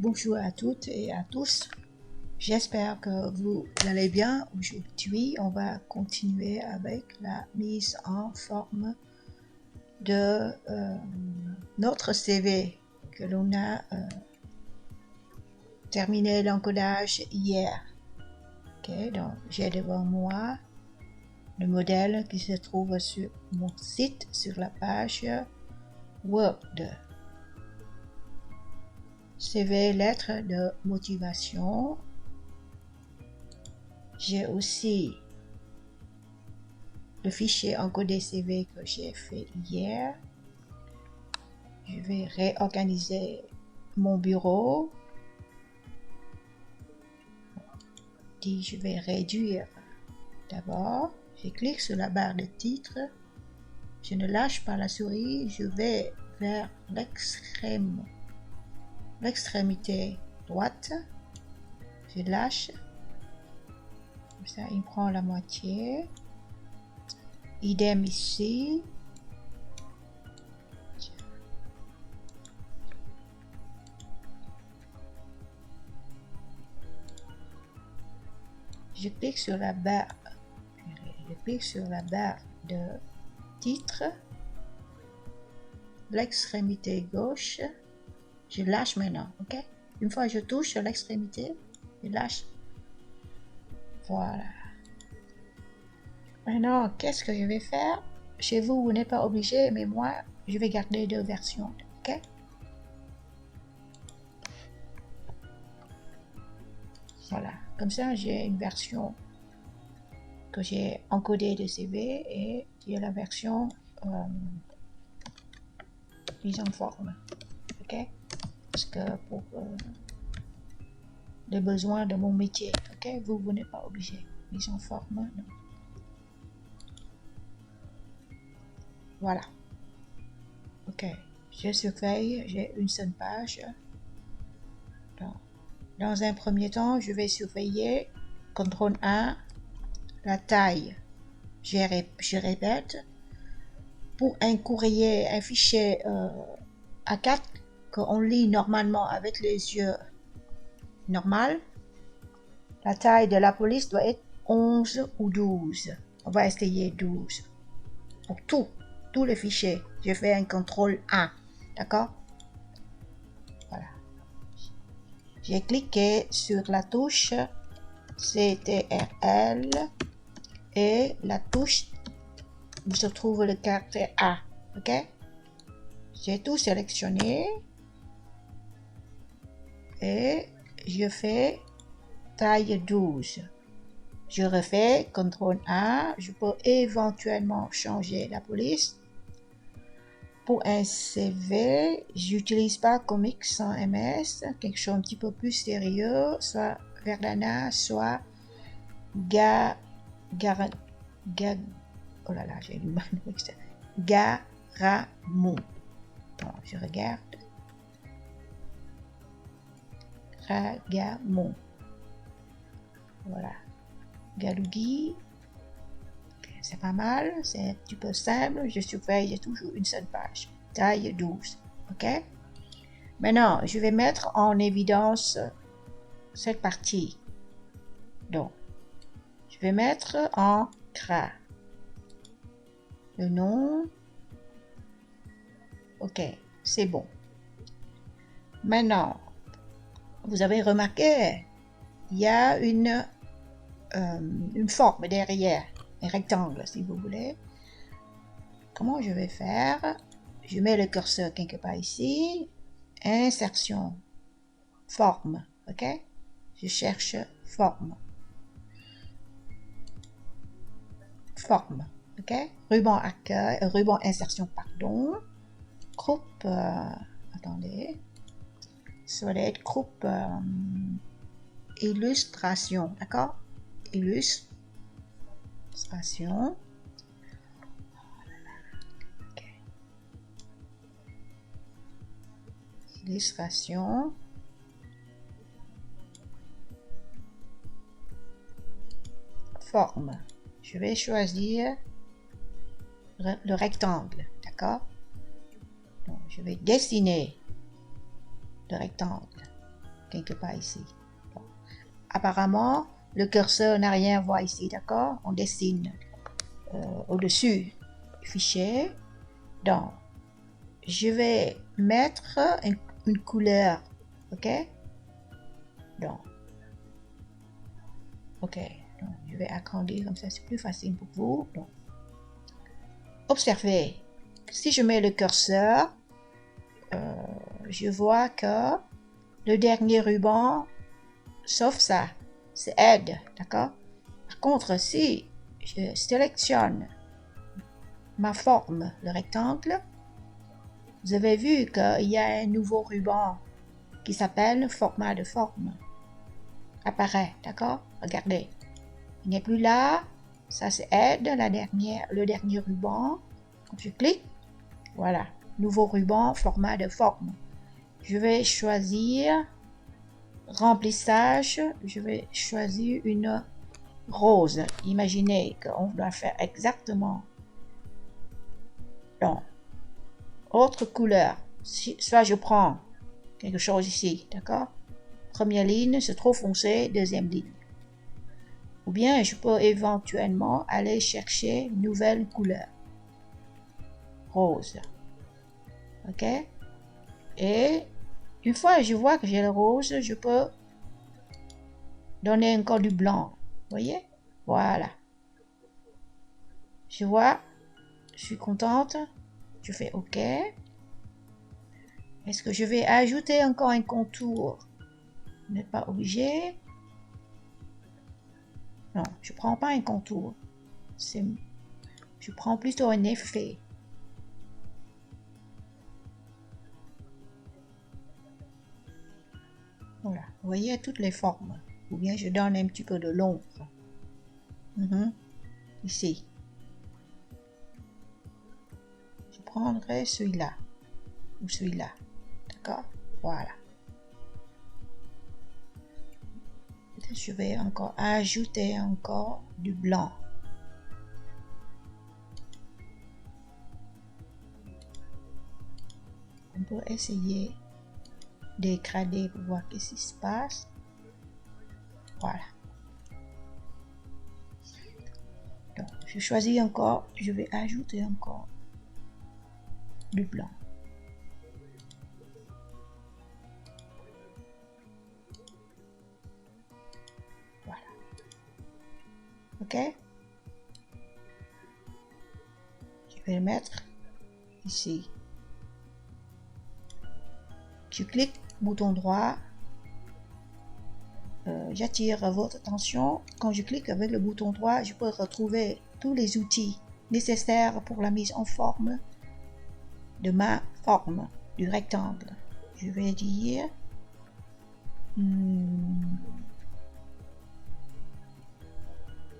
Bonjour à toutes et à tous. J'espère que vous allez bien. Aujourd'hui, on va continuer avec la mise en forme de notre CV que l'on a terminé l'encodage hier. Ok, donc j'ai devant moi le modèle qui se trouve sur mon site, sur la page Word. CV, lettre de motivation. J'ai aussi le fichier encodé CV que j'ai fait hier. Je vais réorganiser mon bureau. Je vais réduire d'abord. Je clique sur la barre de titre. Je ne lâche pas la souris. Je vais vers l'extrémité droite. Je lâche. Comme ça, il prend la moitié. Idem ici. Je clique sur la barre. Je clique sur la barre de titre. L'extrémité gauche. Je lâche maintenant, ok? Une fois que je touche sur l'extrémité, je lâche. Voilà. Maintenant, qu'est-ce que je vais faire? Chez vous, vous n'êtes pas obligé, mais moi, je vais garder deux versions, ok? Voilà. Comme ça, j'ai une version que j'ai encodée de CV et j'ai la version mise en forme, ok? Parce que pour les besoins de mon métier, ok? Vous n'êtes pas obligé. Mise en forme, non. Voilà. Ok. Je surveille, j'ai une seule page. Dans un premier temps, je vais surveiller CTRL 1, la taille. Je répète, pour un courrier, un fichier A4 qu'on lit normalement avec les yeux normaux, la taille de la police doit être 11 ou 12. On va essayer 12. Pour tous les fichiers, je fais un CTRL 1. D'accord? Voilà. J'ai cliqué sur la touche CTRL et la touche où se trouve le caractère A. Ok? J'ai tout sélectionné et je fais taille 12. Je refais CTRL A. Je peux éventuellement changer la police. Pour un CV, j'utilise pas Comics sans MS, quelque chose un petit peu plus sérieux, soit Verdana, soit oh là là, j'ai du mal avec ça. Garamond. Bon, je regarde. Garamond. Voilà. Galougi. C'est pas mal, c'est un petit peu simple. Je surveille, j'ai toujours une seule page. Taille 12. Ok? Maintenant, je vais mettre en évidence cette partie. Donc, je vais mettre en gras le nom. Ok, c'est bon. Maintenant, vous avez remarqué, il y a une forme derrière, un rectangle si vous voulez. Comment je vais faire? Je mets le curseur quelque part ici. Insertion. Forme. Ok? Je cherche forme. Forme. Ok? Ruban accueil, ruban insertion, pardon. Groupe. Attendez. Solide. Groupe. Illustration. D'accord? Illustration. Okay. Illustration. Forme. Je vais choisir le rectangle. D'accord? Donc, je vais dessiner le rectangle. quelque part ici. Bon. Apparemment, le curseur n'a rien à voir ici, d'accord? On dessine au-dessus du fichier. Donc, je vais mettre une couleur, ok? Donc, ok. Donc, je vais agrandir comme ça, c'est plus facile pour vous. Donc, observez, si je mets le curseur, je vois que le dernier ruban, sauf ça, c'est aide, d'accord? Par contre, si je sélectionne ma forme, le rectangle, vous avez vu qu'il y a un nouveau ruban qui s'appelle format de forme. Apparaît, d'accord? Regardez. Il n'est plus là. Ça, c'est aide, le dernier ruban. Quand je clique, voilà. Nouveau ruban, format de forme. Je vais choisir remplissage. Je vais choisir une rose. Imaginez qu'on doit faire exactement. Donc, autre couleur. Soit je prends quelque chose ici, d'accord? Première ligne, c'est trop foncé, deuxième ligne. Ou bien je peux éventuellement aller chercher une nouvelle couleur. Rose. Ok? Et une fois que je vois que j'ai le rose, je peux donner encore du blanc. Vous voyez? Voilà. Je vois. Je suis contente. Je fais OK. Est-ce que je vais ajouter encore un contour? Vous n'êtes pas obligé. Non, je ne prends pas un contour. Je prends plutôt un effet. Voilà, vous voyez toutes les formes. Ou bien je donne un petit peu de l'ombre. Ici. Je prendrai celui-là. Ou celui-là. D'accord? Voilà. Peut-être je vais encore ajouter encore du blanc. On peut essayer de dégrader pour voir ce qui se passe. Voilà. Donc, je choisis encore, je vais ajouter encore du blanc. Voilà. OK? Je vais le mettre ici. Je clique, bouton droit. J'attire votre attention. Quand je clique avec le bouton droit, je peux retrouver tous les outils nécessaires pour la mise en forme de ma forme du rectangle. Je vais dire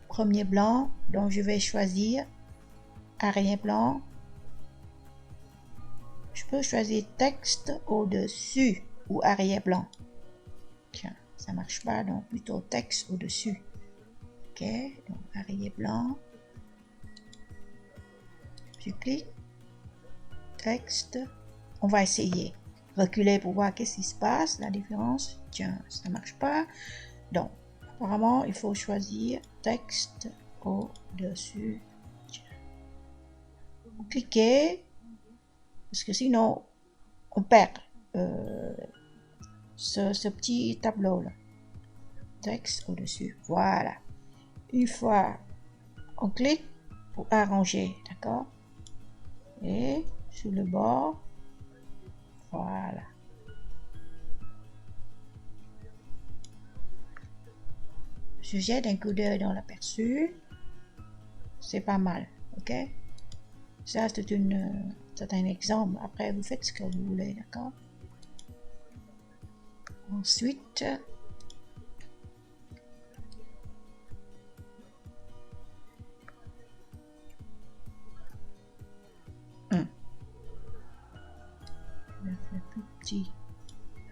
premier blanc, donc je vais choisir arrière-plan. Je peux choisir texte au-dessus ou arrière-plan. Tiens, ça marche pas, donc plutôt texte au-dessus. Ok, donc arrière-plan. Je clique, texte. On va essayer. Reculer pour voir qu'est-ce qui se passe, la différence. Tiens, ça marche pas. Donc, apparemment, il faut choisir texte au-dessus. Vous cliquez, parce que sinon, on perd ce petit tableau-là. Texte au-dessus. Voilà. Une fois, on clique pour arranger, d'accord? Et sur le bord, voilà. Je jette un coup d'œil dans l'aperçu. C'est pas mal, ok? Ça, c'est un exemple. Après, vous faites ce que vous voulez, d'accord? Ensuite, je vais faire plus petit,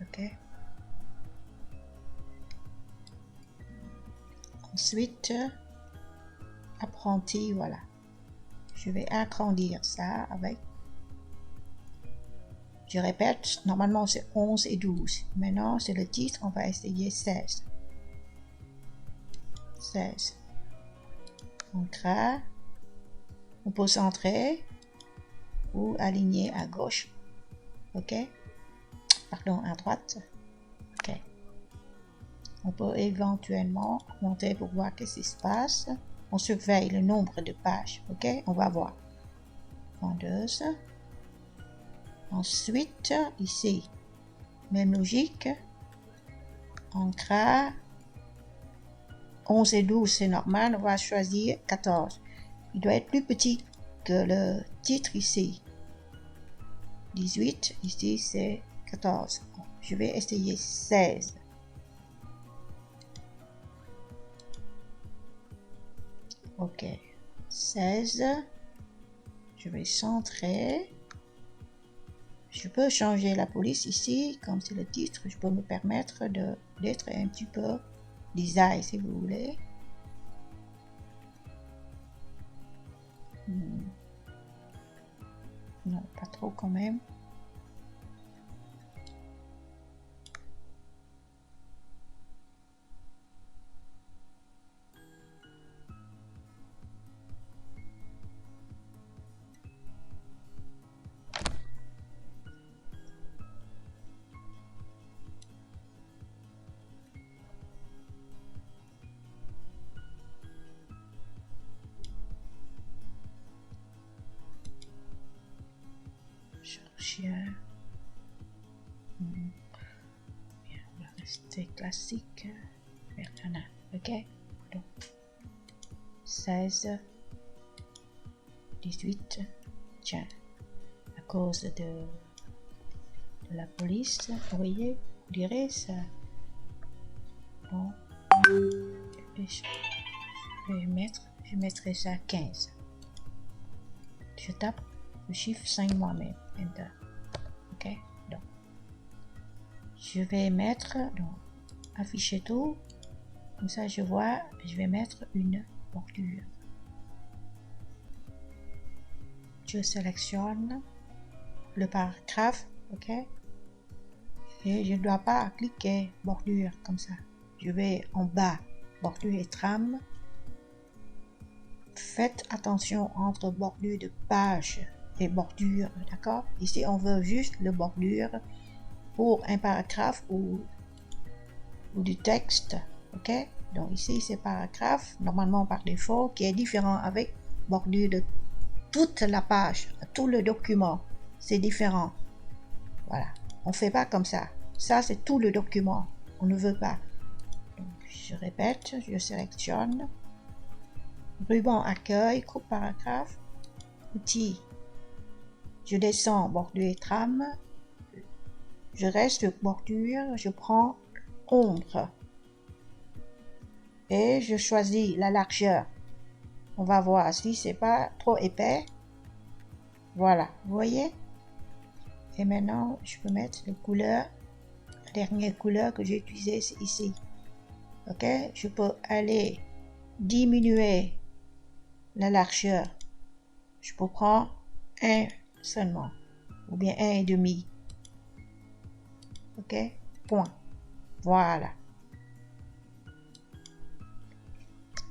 ok? Ensuite, apprenti, voilà. Je vais agrandir ça avec Je répète, normalement c'est 11 et 12. Maintenant, c'est le titre, on va essayer 16. 16. On crée. On peut centrer ou aligner à gauche. OK? Pardon, à droite. OK. On peut éventuellement monter pour voir ce qui se passe. On surveille le nombre de pages. OK? On va voir. Vendeuse. Ensuite, ici, même logique. On crée 11 et 12, c'est normal. On va choisir 14. Il doit être plus petit que le titre ici. 18, ici c'est 14. Bon, je vais essayer 16. OK. 16. Je vais centrer. Je peux changer la police ici, comme c'est le titre, je peux me permettre d'être un petit peu design si vous voulez. Non, pas trop quand même. Chercher. Bien, on va rester classique. Vertana. OK? Donc, 16. 18. Tiens, à cause de la police, vous voyez, vous direz ça. Bon, je mettrai ça à 15. Je tape le chiffre 5 moi-même. Enter. OK? Donc, je vais mettre, donc, afficher tout. Comme ça, je vois, je vais mettre une bordure. Je sélectionne le paragraphe, OK? Et je ne dois pas cliquer bordure comme ça. Je vais en bas, bordure et trame. Faites attention entre bordure de page et bordure, d'accord? Ici, on veut juste le bordure pour un paragraphe ou du texte, ok? Donc ici, c'est paragraphe, normalement par défaut, qui est différent avec bordure de toute la page, tout le document. C'est différent. Voilà. On ne fait pas comme ça. Ça, c'est tout le document. On ne veut pas. Donc, je répète, je sélectionne. Ruban accueil, coupe paragraphe. Outil. Je descends bordure et trame. Je reste sur bordure. Je prends ombre. Et je choisis la largeur. On va voir si c'est pas trop épais. Voilà, vous voyez? Et maintenant, je peux mettre les couleurs. La dernière couleur que j'ai utilisée, c'est ici. Ok? Je peux aller diminuer la largeur. Je peux prendre 1 seulement. Ou bien 1,5. Ok? Point. Voilà.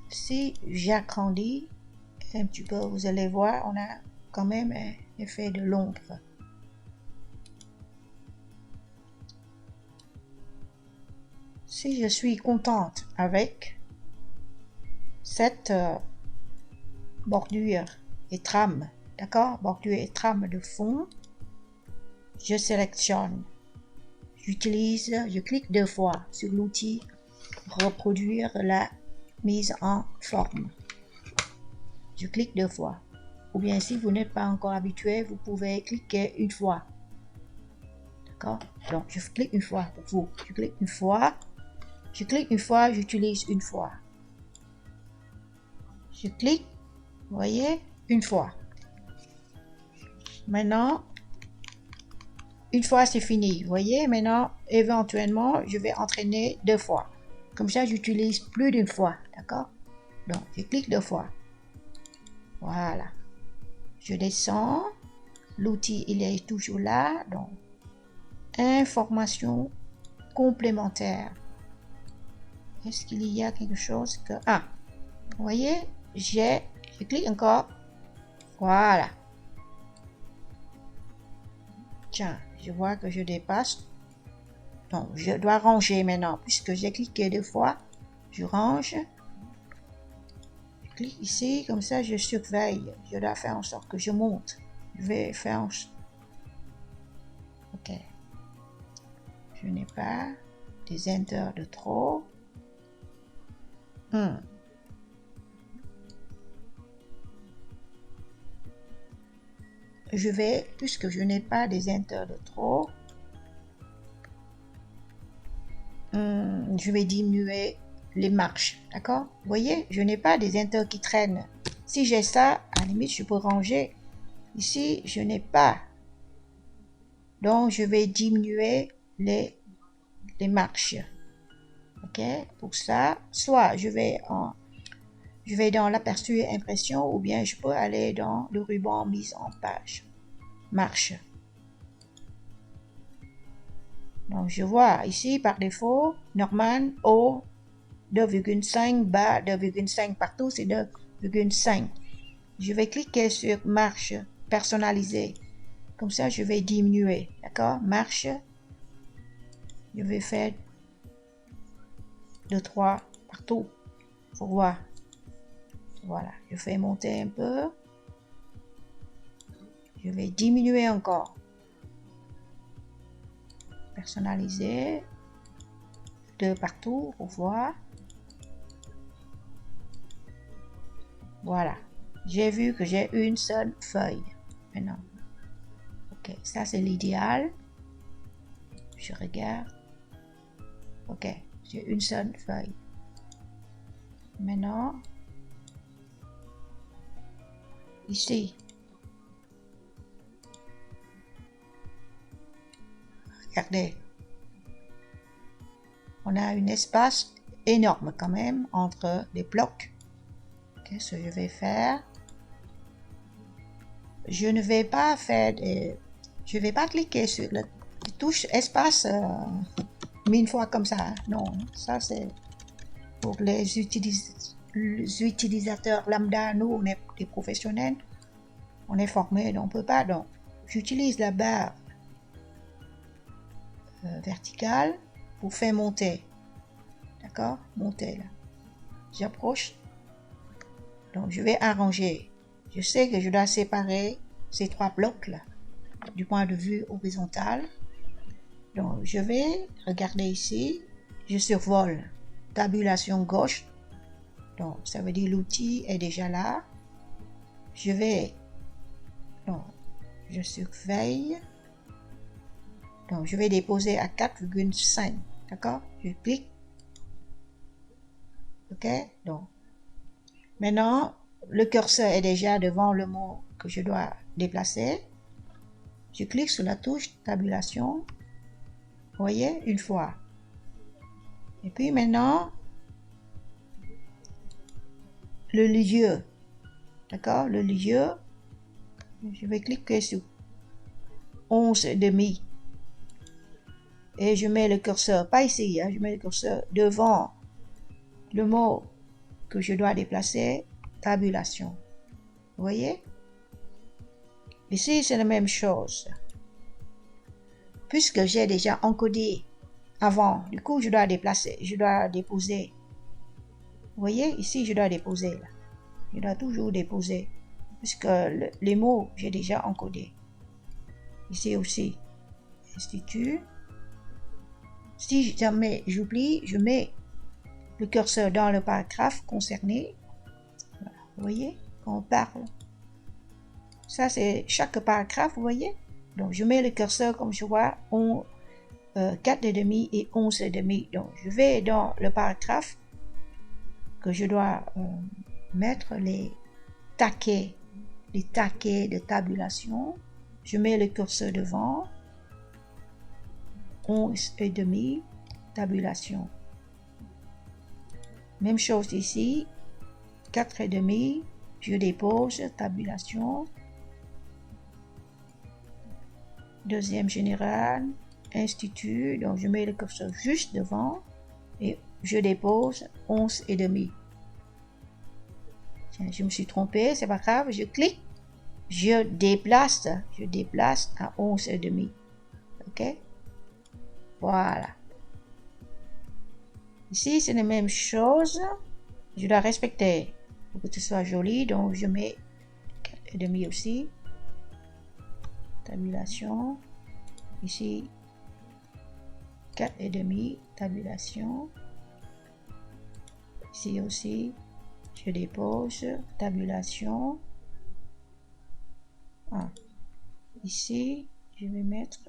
Si j'agrandis un petit peu, vous allez voir, on a quand même un effet de l'ombre. Si je suis contente avec cette bordure et trame, d'accord? Bordure et trame de fond, je sélectionne. Je clique 2 fois sur l'outil reproduire la mise en forme. Je clique 2 fois. Ou bien si vous n'êtes pas encore habitué, vous pouvez cliquer 1 fois. D'accord? Donc je clique 1 fois pour vous. Je clique 1 fois. Je clique 1 fois, j'utilise 1 fois. Je clique, vous voyez, 1 fois. Maintenant, 1 fois c'est fini. Vous voyez, maintenant, éventuellement, je vais entraîner 2 fois. Comme ça, j'utilise plus d'1 fois. D'accord? Donc, je clique 2 fois. Voilà. Je descends. L'outil, il est toujours là. Donc, information complémentaire. Est-ce qu'il y a quelque chose que... Ah, vous voyez, je clique encore. Voilà. Tiens, je vois que je dépasse. Donc, je dois ranger maintenant. Puisque j'ai cliqué 2 fois, je range. Je clique ici, comme ça je surveille. Je dois faire en sorte que je monte. Je vais faire en... Ok. Je n'ai pas des enter de trop. Je vais, puisque je n'ai pas des enter de trop, je vais diminuer les marches, d'accord? Vous voyez, je n'ai pas des enter qui traînent. Si j'ai ça, à la limite, je peux ranger. Ici, je n'ai pas. Donc, je vais diminuer les marches. Ok? Pour ça, soit je vais dans l'aperçu impression ou bien je peux aller dans le ruban mise en page. Marche. Donc, je vois ici, par défaut, Norman, haut, 2,5, bas, 2,5 partout, c'est 2,5. Je vais cliquer sur marche personnalisée. Comme ça, je vais diminuer. D'accord? Marche. Je vais faire 2, 3 partout. Pour voir. Voilà. Je fais monter un peu. Je vais diminuer encore. Personnaliser. 2 partout pour voir. Voilà. J'ai vu que j'ai une seule feuille. Maintenant. Ok. Ça, c'est l'idéal. Je regarde. Ok. J'ai une seule feuille. Maintenant. Ici. Regardez. On a un espace énorme quand même entre les blocs. Qu'est-ce que je vais faire? Je ne vais pas faire je vais pas cliquer sur la touche espace 1000 fois comme ça. Non, ça c'est pour les utilisateurs lambda. Nous, on est des professionnels. On est formés, donc on ne peut pas. Donc, j'utilise la barre verticale pour faire monter. D'accord? Monter là. J'approche. Donc, je vais arranger. Je sais que je dois séparer ces 3 blocs là du point de vue horizontal. Donc, je vais regarder ici. Je survole tabulation gauche. Donc, ça veut dire l'outil est déjà là. Je vais... Donc, je surveille. Donc, je vais déposer à 4,5. D'accord? Je clique. Ok? Donc, maintenant, le curseur est déjà devant le mot que je dois déplacer. Je clique sur la touche tabulation. Vous voyez? Une fois. Et puis maintenant, le lieu. D'accord? Le lieu. Je vais cliquer sur 11,5. Et je mets le curseur, pas ici, hein, je mets le curseur devant le mot que je dois déplacer, tabulation. Vous voyez? Ici, c'est la même chose. Puisque j'ai déjà encodé avant, du coup, je dois déplacer, je dois déposer. Vous voyez? Ici, je dois déposer. Là. Je dois toujours déposer. Puisque les mots, j'ai déjà encodé. Ici aussi, institut. Si jamais j'oublie, je mets le curseur dans le paragraphe concerné. Voilà. Vous voyez, quand on parle. Ça, c'est chaque paragraphe, vous voyez. Donc, je mets le curseur comme je vois, 4,5 et 11,5. Donc, je vais dans le paragraphe que je dois mettre les taquets de tabulation. Je mets le curseur devant. 11,5, tabulation. Même chose ici, 4,5, je dépose, tabulation. Deuxième général, institut, donc je mets le curseur juste devant et je dépose 11,5. Tiens, je me suis trompée, c'est pas grave, je clique, je déplace à 11,5. Ok? Voilà. Ici, c'est la même chose. Je dois respecter pour que ce soit joli, donc je mets 4,5 aussi. Tabulation. Ici, 4,5, tabulation. Ici aussi, je dépose, tabulation. Ah. Ici, je vais mettre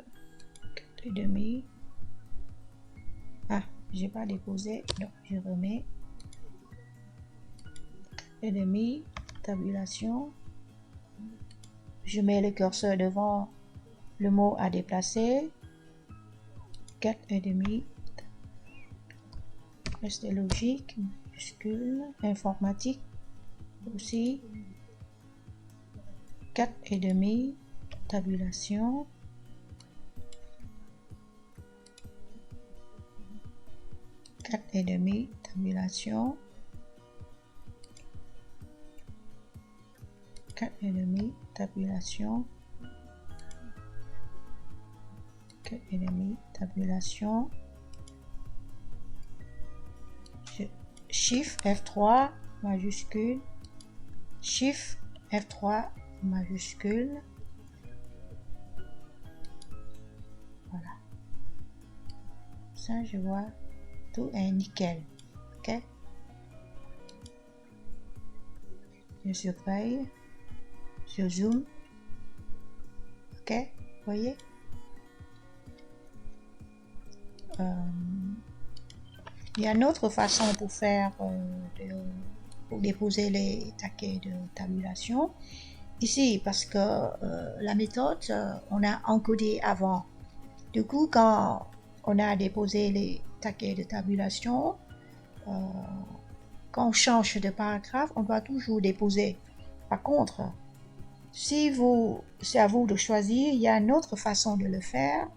4,5. Ah, j'ai pas déposé, donc je remets 4,5, tabulation. Je mets le curseur devant le mot à déplacer. 4,5. Reste logique, majuscule, informatique aussi. 4,5, tabulation. Et demi, tabulation. 4,5, tabulation. 4,5, tabulation. Shift F3 majuscule. Shift F3 majuscule. Voilà. Ça, je vois. Tout est nickel. Ok. Je surveille. Je zoom. Ok. Voyez. Il y a une autre façon pour faire pour déposer les taquets de tabulation. Ici, parce que la méthode, on a encodé avant. Du coup, quand on a déposé les taquets de tabulation, quand on change de paragraphe, on doit toujours déposer. Par contre, c'est à vous de choisir, il y a une autre façon de le faire.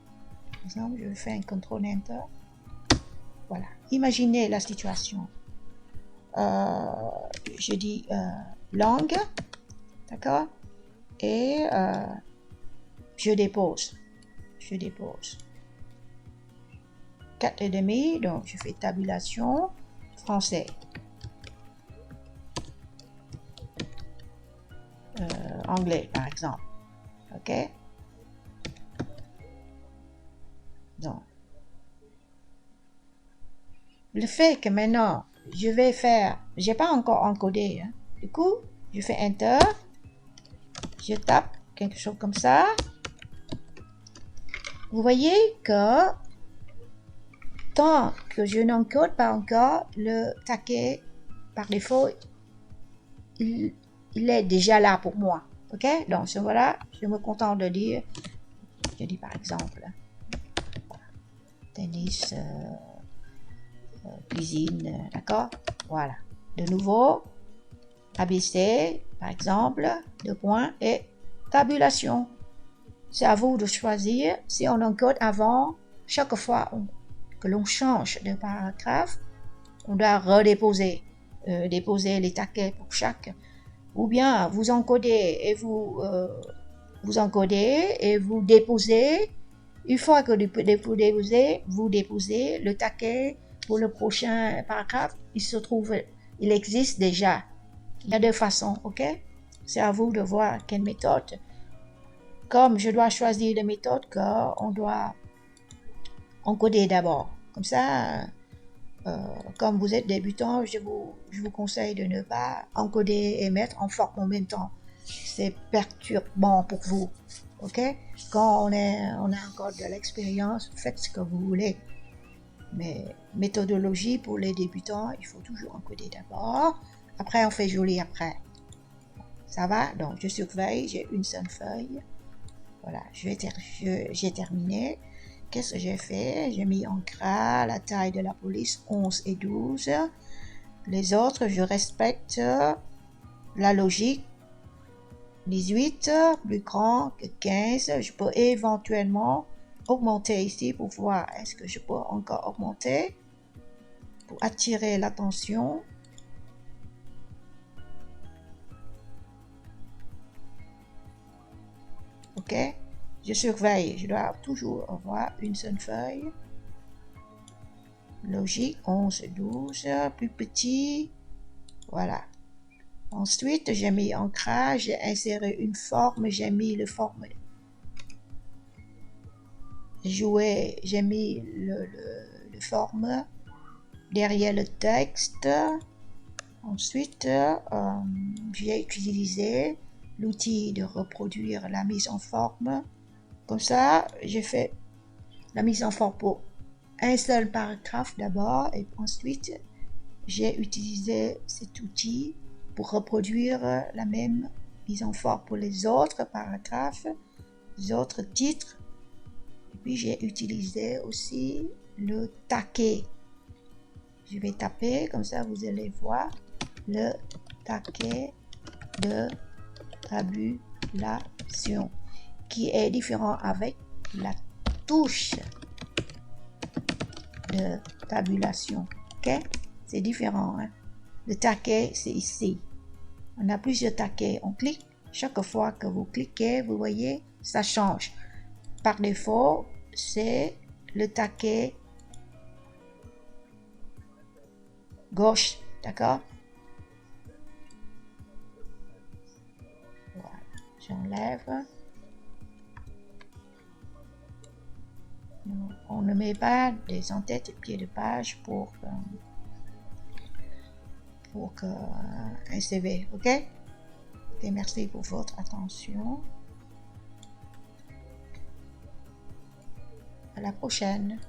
Par exemple, je fais un CTRL Enter. Voilà. Imaginez la situation. Je dis langue, d'accord, et je dépose. 4,5, donc je fais tabulation français. Anglais, par exemple. Ok. Donc, le fait que maintenant, j'ai pas encore encodé. Hein. Du coup, je fais Enter. Je tape quelque chose comme ça. Vous voyez que tant que je n'encode pas encore, le taquet, par défaut, il est déjà là pour moi. Ok? Donc, voilà, je me contente de dire, je dis par exemple, tennis, cuisine, d'accord? Voilà. De nouveau, ABC, par exemple, 2 points, et tabulation. C'est à vous de choisir. Si on encode avant, chaque fois que l'on change de paragraphe, on doit redéposer, déposer les taquets pour chaque. Ou bien vous encodez et vous déposez. Une fois que vous déposez le taquet pour le prochain paragraphe, il existe déjà. Il y a 2 façons, ok? C'est à vous de voir quelle méthode. Comme je dois choisir la méthode qu'on doit encoder d'abord. Comme ça, comme vous êtes débutant, je vous conseille de ne pas encoder et mettre en forme en même temps. C'est perturbant pour vous. Ok? Quand on a encore de l'expérience, faites ce que vous voulez. Mais méthodologie pour les débutants, il faut toujours encoder d'abord. Après, on fait joli après. Ça va? Donc, je surveille, j'ai une seule feuille. Voilà, j'ai terminé. Qu'est-ce que j'ai fait? J'ai mis en gras la taille de la police 11 et 12. Les autres, je respecte la logique. 18, plus grand que 15. Je peux éventuellement augmenter ici pour voir est-ce que je peux encore augmenter pour attirer l'attention. Ok, je surveille, je dois toujours avoir une seule feuille. Logique, 11, 12, plus petit. Voilà. Ensuite, j'ai mis ancrage, j'ai inséré une forme, j'ai mis le forme. J'ai mis le forme derrière le texte. Ensuite, j'ai utilisé l'outil de reproduire la mise en forme. Comme ça, j'ai fait la mise en forme pour un seul paragraphe d'abord et ensuite, j'ai utilisé cet outil pour reproduire la même mise en forme pour les autres paragraphes, les autres titres. Et puis, j'ai utilisé aussi le taquet. Je vais taper, comme ça vous allez voir le taquet de tabulation qui est différent avec la touche de tabulation. Ok, c'est différent. Hein? Le taquet, c'est ici. On a plusieurs taquets. On clique. Chaque fois que vous cliquez, vous voyez, ça change. Par défaut, c'est le taquet gauche. D'accord? Voilà. J'enlève. On ne met pas des en-têtes et pieds de page pour un CV, ok? Et merci pour votre attention. À la prochaine.